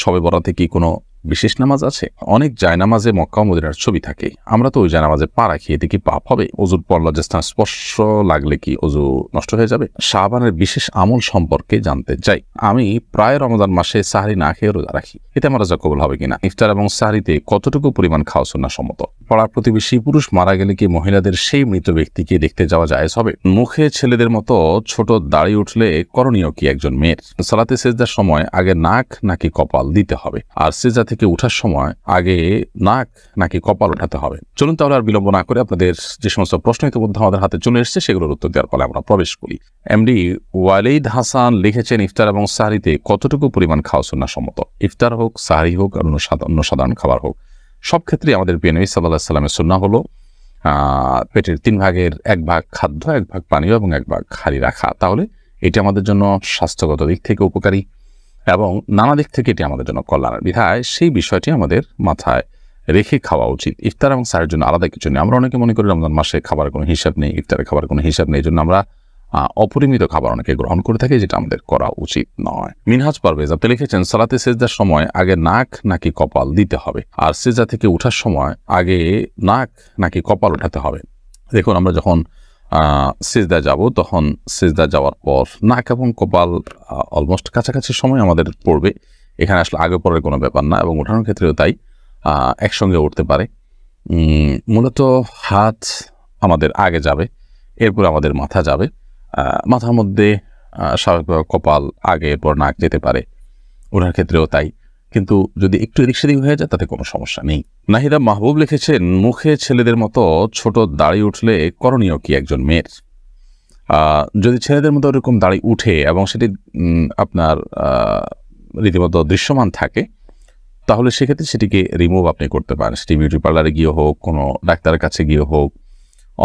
শবে বরাতে কি কোনো বিশেষ নামাজ আছে? অনেক জায়নামাজে মক্কা ও মদিনার ছবি থাকে, আমরা তো ওই জায়নামাজে পা রাখি, এতে কি পাপ হবে? ওযুর পর লজ্জাস্থান স্পর্শ লাগলে কি ওযু নষ্ট হয়ে যাবে? শাবানের বিশেষ আমল সম্পর্কে জানতে চাই। আমি প্রায় রমজান মাসে সাহরি না খেয়ে রোজা রাখি, এতে আমার রোজা কবুল হবে কিনা? ইফতার এবং সাহরিতে কতটুকু পরিমাণ খাওয়া সুন্নাহসম্মত? পাড়ার প্রতিবেশী পুরুষ মারা গেলে কি মহিলাদের সেই মৃত ব্যক্তিকে দেখতে যাওয়া জায়েজ হবে? মুখে ছেলেদের মতো ছোট দাড়ি উঠলে করণীয় কি একজন মেয়ের? সালাতে সেজদার সময় আগে নাক নাকি কপাল দিতে হবে, আর সেজদা থেকে উঠার সময় আগে নাক নাকি কপাল উঠাতে হবে? চলুন তাহলে আর বিলম্ব না করে আপনাদের যে সমস্ত প্রশ্ন ইতিমধ্যে আমাদের হাতে চলে এসেছে সেগুলোর উত্তর দেওয়ার ফলে আমরা প্রবেশ করি। এমডি ওয়ালিদ হাসান লিখেছেন, ইফতার এবং সাহরিতে কতটুকু পরিমাণ খাওয়া সুন্নাহসম্মত? ইফতার হোক, সাহরি হোক, আর অন্য সাধারণ খাবার হোক, সব ক্ষেত্রে আমাদের প্রিয় নবী সাল্লাল্লাহু আলাইহি ওয়াসাল্লামের সুন্নাহ হলো পেটের 3 ভাগের 1 ভাগ খাদ্য, 1 ভাগ পানীয় এবং 1 ভাগ খালি রাখা। তাহলে এটি আমাদের জন্য স্বাস্থ্যগত দিক থেকে উপকারী এবং নানা দিক থেকে এটি আমাদের জন্য কল্যাণের। বিধায় সেই বিষয়টি আমাদের মাথায় রেখে খাওয়া উচিত। ইফতার এবং সাহরির জন্য আলাদা কিছু নেই। আমরা অনেকে মনে করি রমজান মাসে খাবারের কোনো হিসাব নেই, ইফতারের খাবার কোনো হিসাব নেই, এই জন্য আমরা অপরিমিত খাবার অনেকে গ্রহণ করে থাকি, যেটা আমাদের করা উচিত নয়। মিনহাজ পারভেজ আপনি লিখেছেন, সালাতে সেজদার সময় আগে নাক নাকি কপাল দিতে হবে, আর সেজদা থেকে উঠার সময় আগে নাক নাকি কপাল উঠাতে হবে? দেখুন, আমরা যখন সেজদা যাব তখন সেজদা যাওয়ার পর নাক এবং কপাল অলমোস্ট কাছাকাছি সময় আমাদের পড়বে। এখানে আসলে আগে পরের কোনো ব্যাপার না, এবং ওঠানোর ক্ষেত্রেও তাই একসঙ্গে উঠতে পারে। মূলত হাত আমাদের আগে যাবে, এরপর আমাদের মাথা যাবে, মাথার মধ্যে স্বাভাবিকভাবে কপাল আগে, এরপর নাক যেতে পারে, ওনার ক্ষেত্রেও তাই। কিন্তু যদি একটু এদিক সেদিক হয়ে যায় তাতে কোনো সমস্যা নেই। নাহিদা মাহবুব লিখেছেন, মুখে ছেলেদের মতো ছোট দাড়ি উঠলে করণীয় কি একজন মেয়ের? যদি ছেলেদের মতো এরকম দাড়ি উঠে এবং সেটি আপনার রীতিমতো দৃশ্যমান থাকে, তাহলে সেক্ষেত্রে সেটিকে রিমুভ আপনি করতে পারেন। সেটি বিউটি পার্লারে গিয়ে হোক, কোনো ডাক্তারের কাছে গিয়ে হোক,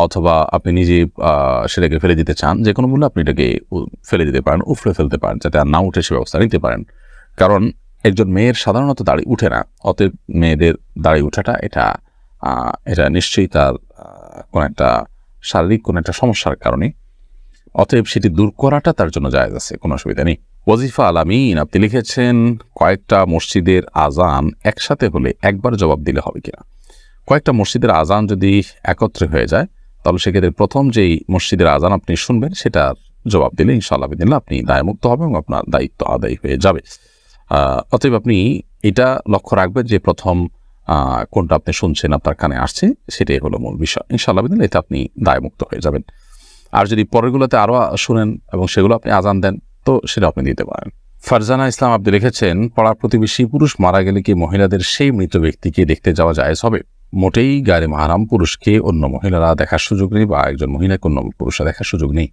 অথবা আপনি নিজে সেটাকে ফেলে দিতে চান, যে কোনো মূল্যে আপনি এটাকে ফেলে দিতে পারেন, উফরে ফেলতে পারেন, যাতে আর না উঠে সে ব্যবস্থা নিতে পারেন। কারণ একজন মেয়ের সাধারণত দাড়ি উঠে না, অতএব মেয়েদের দাড়ি উঠাটা এটা নিশ্চয়ই তার কোনো একটা শারীরিক কোনো একটা সমস্যার কারণে, অতএব সেটি দূর করাটা তার জন্য জায়েজ আছে, কোনো অসুবিধা নেই। ওয়াজিফা আলামিন আপনি লিখেছেন, কয়েকটা মসজিদের আজান একসাথে হলে একবার জবাব দিলে হবে কিনা? কয়েকটা মসজিদের আজান যদি একত্রে হয়ে যায়, তাহলে সেক্ষেত্রে প্রথম যেই মসজিদের আজান আপনি শুনবেন সেটার জবাব দিলে ইনশাআল্লাহ বিদিল্লাহ আপনি দায়মুক্ত হবেন এবং আপনার দায়িত্ব আদায় হয়ে যাবে। অতএব আপনি এটা লক্ষ্য রাখবেন যে প্রথম কোনটা আপনি শুনছেন, আপনার কানে আসছে, সেটাই হলো মূল বিষয়। ইনশাআল্লাহ বিদিল্লাহ এতে আপনি দায়মুক্ত হয়ে যাবেন। আর যদি পরেরগুলোতে আরও শুনেন এবং সেগুলো আপনি আজান দেন, তো সেটা আপনি দিতে পারেন। ফারজানা ইসলাম আপনি লিখেছেন, পাড়ার প্রতিবেশী পুরুষ মারা গেলে কি মহিলাদের সেই মৃত ব্যক্তিকে দেখতে যাওয়া জায়েজ হবে? মোটেই গায়ে মাহারাম পুরুষকে অন্য মহিলারা দেখার সুযোগ নেই, বা একজন মহিলাকে অন্য পুরুষরা দেখার সুযোগ নেই।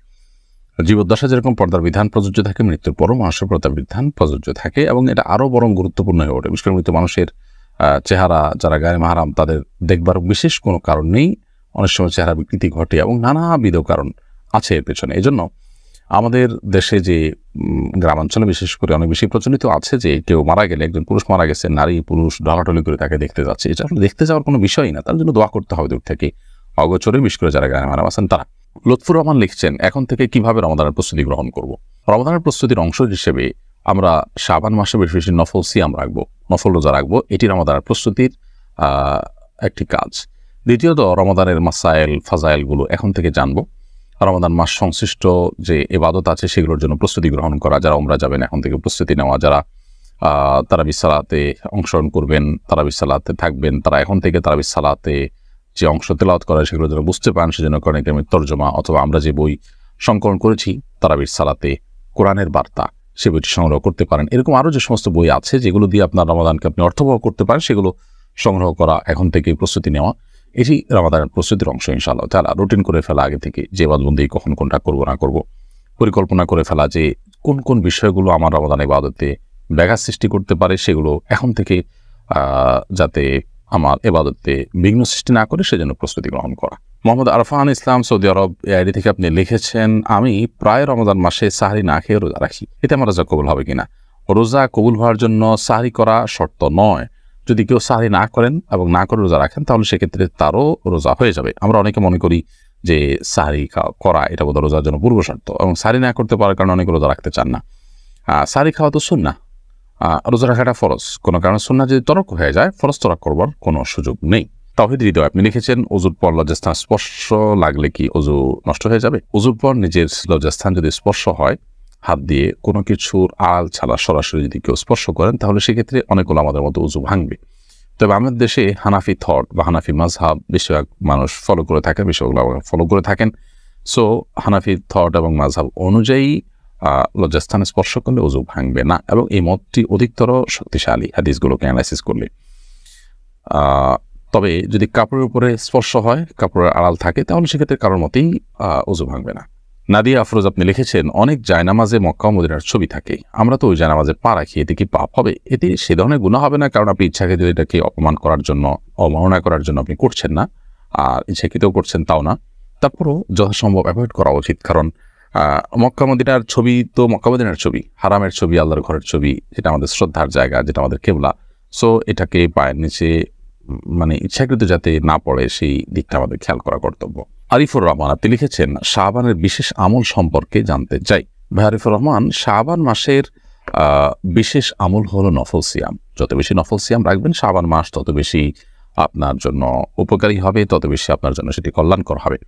জীবদ্দশা যেরকম পর্দার বিধান প্রযোজ্য থাকে, মৃত্যুর পরও মানুষের পর্দার বিধান প্রযোজ্য থাকে, এবং এটা আরও বরং গুরুত্বপূর্ণ হয়ে ওঠে। বিশেষ করে মৃত মানুষের চেহারা যারা গায়ে মাহারাম তাদের দেখবার বিশেষ কোনো কারণ নেই, অনেক সময় চেহারা বিকৃতি ঘটে এবং নানাবিধ কারণ আছে এর পেছনে। এই জন্য আমাদের দেশে যে গ্রামাঞ্চলে বিশেষ করে অনেক বেশি প্রচলিত আছে যে কেউ মারা গেলে, একজন পুরুষ মারা গেছে, নারী পুরুষ ঢলাঢলি করে তাকে দেখতে যাচ্ছে। এটা আসলে দেখতে যাওয়ার কোনো বিষয়ই না, তার জন্য দোয়া করতে হবে দূর থেকে, অগোচরে, বিশেষ করে যারা গায়ে মারাম আছেন তারা। লুৎফুর রহমান লিখছেন, এখন থেকে কিভাবে রমাদানের প্রস্তুতি গ্রহণ করব? রমাদানের প্রস্তুতির অংশ হিসেবে আমরা শাবান মাসে বেশি বেশি নফল সিয়াম রাখবো, নফল রোজা রাখবো, এটি রমাদানের প্রস্তুতির একটি কাজ। দ্বিতীয়ত, রমাদানের মাসাইল ফাজাইলগুলো এখন থেকে জানবো। রমাদান মাস সংশ্লিষ্ট যে ইবাদত আছে সেগুলোর জন্য প্রস্তুতি গ্রহণ করা, যারা উমরা যাবেন এখন থেকে প্রস্তুতি নেওয়া, যারা তারাবির সালাতে অংশগ্রহণ করবেন, তারাবির সালাতে থাকবেন, তারা এখন থেকে তারাবির সালাতে যে অংশ তেলাওয়াত করা সেগুলো যেন বুঝতে পারেন, সেজন্য কোরআন কারীমের তরজমা অথবা আমরা যে বই সংকলন করেছি তারাবির সালাতে কোরআনের বার্তা, সে বইটি সংগ্রহ করতে পারেন। এরকম আরও যে সমস্ত বই আছে যেগুলো দিয়ে আপনার রমাদানকে আপনি অর্থবহ করতে পারেন, সেগুলো সংগ্রহ করা, এখন থেকে প্রস্তুতি নেওয়া, এটি রমাদানের প্রস্তুতির অংশ। ইনশাআল্লাহ তাআলা রুটিন করে ফেলা, আগে থেকে যে ইবাদতবন্দি কখন কোনটা করব না করব, পরিকল্পনা করে ফেলা যে কোন কোন বিষয়গুলো আমার রমাদান ইবাদতে ব্যাঘাত সৃষ্টি করতে পারে, সেগুলো এখন থেকে যাতে আমার ইবাদতে বিঘ্ন সৃষ্টি না করে সেজন্য প্রস্তুতি গ্রহণ করা। মোহাম্মদ আরফান ইসলাম সৌদি আরব আইডি থেকে আপনি লিখেছেন, আমি প্রায় রমজান মাসে সাহরি না খেয়ে রোজা রাখি, এতে আমার রোজা কবুল হবে কিনা? রোজা কবুল হওয়ার জন্য সাহরি করা শর্ত নয়। যদি কেউ সাহরি না করেন এবং না করে রোজা রাখেন, তাহলে সেক্ষেত্রে তারও রোজা হয়ে যাবে। আমরা অনেকে মনে করি যে সাহরি করা এটা বোধহয় রোজার জন্য পূর্ব শর্ত, এবং সাহরি না করতে পারার কারণে অনেকে রোজা রাখতে চান না। সাহরি খাওয়া তো সুন্নাহ, রোজা রাখাটা ফরজ, কোনো কারণে সুন্নাহ যদি তরক হয়ে যায় ফরজ তরক করবার কোনো সুযোগ নেই। তাওহীদ হৃদয় আপনি লিখেছেন, অজুর পর লজ্জাস্থান স্পর্শ লাগলে কি অজু নষ্ট হয়ে যাবে? অজুর পর নিজের লজ্জাস্থান যদি স্পর্শ হয় হাত দিয়ে কোনো কিছুর আড়াল ছাড়া সরাসরি যদি কেউ স্পর্শ করেন তাহলে সেক্ষেত্রে অনেকগুলো আমাদের মতো অজু ভাঙবে। তবে আমাদের দেশে হানাফি থট বা হানাফি মাযহাব বেশিরভাগ মানুষ ফলো করে থাকেন, বেশিরভাগ ফলো করে থাকেন। সো হানাফি থট এবং মাযহাব অনুযায়ী লজ্জাস্থানে স্পর্শ করলে অজু ভাঙবে না, এবং এই মতটি অধিকতর শক্তিশালী হাদিসগুলোকে অ্যানালাইসিস করলে। তবে যদি কাপড়ের উপরে স্পর্শ হয়, কাপড়ের আড়াল থাকে, তাহলে সেক্ষেত্রে কারোর মতেই অজু ভাঙবে না। নাদিয়া আফরোজ আপনি লিখেছেন, অনেক জায়নামাজে মক্কা ও মদিনার ছবি থাকে, আমরা তো ওই জায়নামাজে পা রাখি, এতে কি পাপ হবে? এতে সে ধরনের গুনাহ হবে না, কারণ আপনি ইচ্ছাকৃত এটাকে অপমান করার জন্য, অবমাননা করার জন্য আপনি করছেন না, আর ইচ্ছাকৃত করছেন তাও না। তারপরও যথাসম্ভব অ্যাভয়েড করা উচিত, কারণ মক্কা মদিনার ছবি তো মক্কা মদিনার ছবি, হারামের ছবি, আল্লাহর ঘরের ছবি, যেটা আমাদের শ্রদ্ধার জায়গা, যেটা আমাদের কেবলা। সো এটাকে পায়ের নিচে মানে ইচ্ছাকৃত যাতে না পড়ে সেই দিকটা আমাদের খেয়াল করা কর্তব্য। আরিফুর রহমান আপনি লিখেছেন, শাবানের বিশেষ আমল সম্পর্কে জানতে চাই। ভাই আরিফুর রহমান, শাবান মাসের বিশেষ আমল হলো নফল সিয়াম। যত বেশি নফল সিয়াম রাখবেন শাবান মাস তত বেশি আপনার জন্য উপকারী হবে, তত বেশি আপনার জন্য সেটি কল্যাণকর হবে।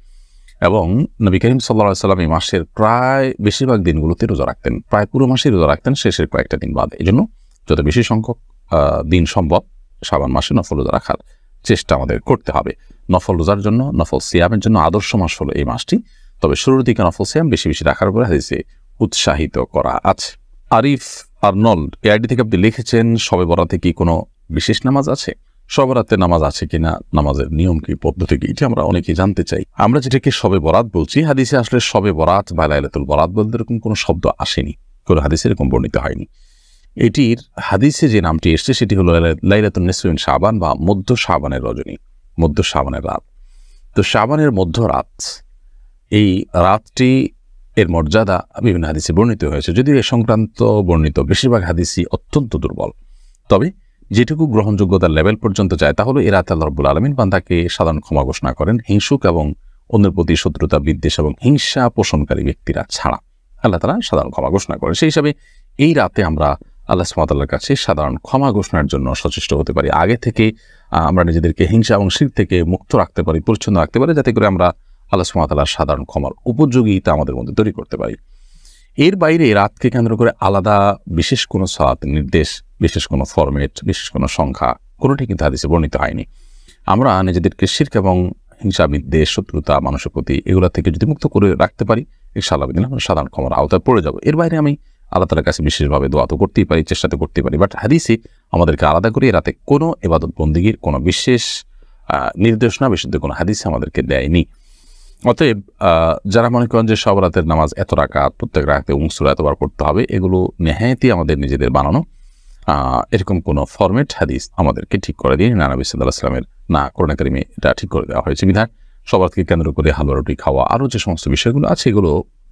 এবং নবী করিম সাল্লাল্লাহু আলাইহি ওয়াসাল্লাম এই মাসের প্রায় বেশিরভাগ দিনগুলোতে রোজা রাখতেন, প্রায় পুরো মাসেই রোজা রাখতেন, শেষের কয়েকটা দিন বাদে। এই জন্য যত বেশি সংখ্যক দিন সম্ভব শাবান মাসে নফল রোজা রাখার চেষ্টা আমাদের করতে হবে। নফল রোজার জন্য, নফল সিয়ামের জন্য আদর্শ মাস হলো এই মাসটি। তবে শুরুর দিকে নফল সিয়াম বেশি বেশি রাখার উপরে হাদিসে উৎসাহিত করা আছে। আরিফ আর্নল্ড এআইডি থেকে আপনি লিখেছেন, শবে বরাতে কি কোনো বিশেষ নামাজ আছে? শবে বরাতের নামাজ আছে কিনা, নামাজের নিয়ম কি, পদ্ধতি কি, এটি আমরা অনেকেই জানতে চাই। আমরা যেটাকে শবে বরাত বলছি, হাদিসে আসলে শবে বরাত বা লাইলাতুল বরাত বলতে এরকম কোনো শব্দ আসেনি, কোনো হাদিসে এরকম বর্ণিত হয়নি। এটির হাদিসে যে নামটি এসছে সেটি হলো লাইলাতুন নিসফি মিন শাবান বা মধ্য শাবানের রজনী, মধ্য শাবানের রাত। তো শাবানের মধ্য রাত, এই রাতটি এর মর্যাদা বিভিন্ন হাদিসে বর্ণিত হয়েছে, যদিও এ সংক্রান্ত বর্ণিত বেশিরভাগ হাদিসই অত্যন্ত দুর্বল। তবে যেটুকু গ্রহণযোগ্যতার লেভেল পর্যন্ত যায় তা হলো এ রাতে আল্লাহ রাব্বুল আলামিন বান্দাকে সাধারণ ক্ষমা ঘোষণা করেন হিংসুক এবং অন্যের প্রতি শত্রুতা, বিদ্বেষ এবং হিংসা পোষণকারী ব্যক্তিরা ছাড়া আল্লাহ তাআলা সাধারণ ক্ষমা ঘোষণা করেন। সেই হিসাবে এই রাতে আমরা আল্লাহ সুবহানাহু ওয়া তাআলার কাছে সাধারণ ক্ষমা ঘোষণার জন্য সচেষ্ট হতে পারি। আগে থেকে আমরা নিজেদেরকে হিংসা এবং শিরক থেকে মুক্ত রাখতে পারি, পরিচ্ছন্ন রাখতে পারি, যাতে করে আমরা আল্লাহ সুবহানাহু ওয়া তাআলার সাধারণ ক্ষমার উপযোগিতা আমাদের মধ্যে তৈরি করতে পারি। এর বাইরে রাতকে কেন্দ্র করে আলাদা বিশেষ কোনো সালাতের নির্দেশ, বিশেষ কোনো ফরম্যাট, বিশেষ কোনো সংখ্যা কোনোটি কিন্তু হাদিসে বর্ণিত হয়নি। আমরা নিজেদেরকে শিরক এবং হিংসা, বিদ্বেষ, শত্রুতা মানুষের প্রতি এগুলো থেকে যদি মুক্ত করে রাখতে পারি, ইনশাআল্লাহ আমরা সাধারণ ক্ষমার আওতায় পড়ে যাব। এর বাইরে আমি আল্লাহ তাআলার কাছে বিশেষভাবে দোয়া তো করতেই পারি, চেষ্টা তো করতেই পারি, বাট হাদিসে আমাদেরকে আলাদা করে রাতে কোনো ইবাদত বন্দেগীর কোনো বিশেষ নির্দেশনা, বিশুদ্ধ কোনো হাদিসে আমাদেরকে দেয়নি। অতএব যারা মনে করেন যে সব রাতের নামাজ এত রাকাত, প্রত্যেক রাকাতে সূরা এতবার পড়তে হবে, এগুলো নেহায়েতই আমাদের নিজেদের বানানো। এরকম কোনো ফরম্যাট হাদিস আমাদেরকে ঠিক করে দিয়ে না নবী সাল্লাল্লাহু আলাইহি ওয়াসাল্লামের না কোরআনে কারিমে এটা ঠিক করে দেওয়া হয়েছে। বিধায় সবারকে কেন্দ্র করে হালুয়া রুটি খাওয়া, আরও যে সমস্ত বিষয়গুলো আছে এগুলো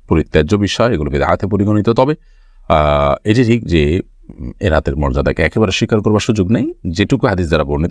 পরিত্যাজ্য বিষয়, এগুলো বিদআতে পরিগণিত। তবে এই যে ঠিক যে এ রাতের মর্যাদাকে একেবারে স্বীকার করবার সুযোগ নেই, যেটুকু হাদিস দ্বারা বর্ণিত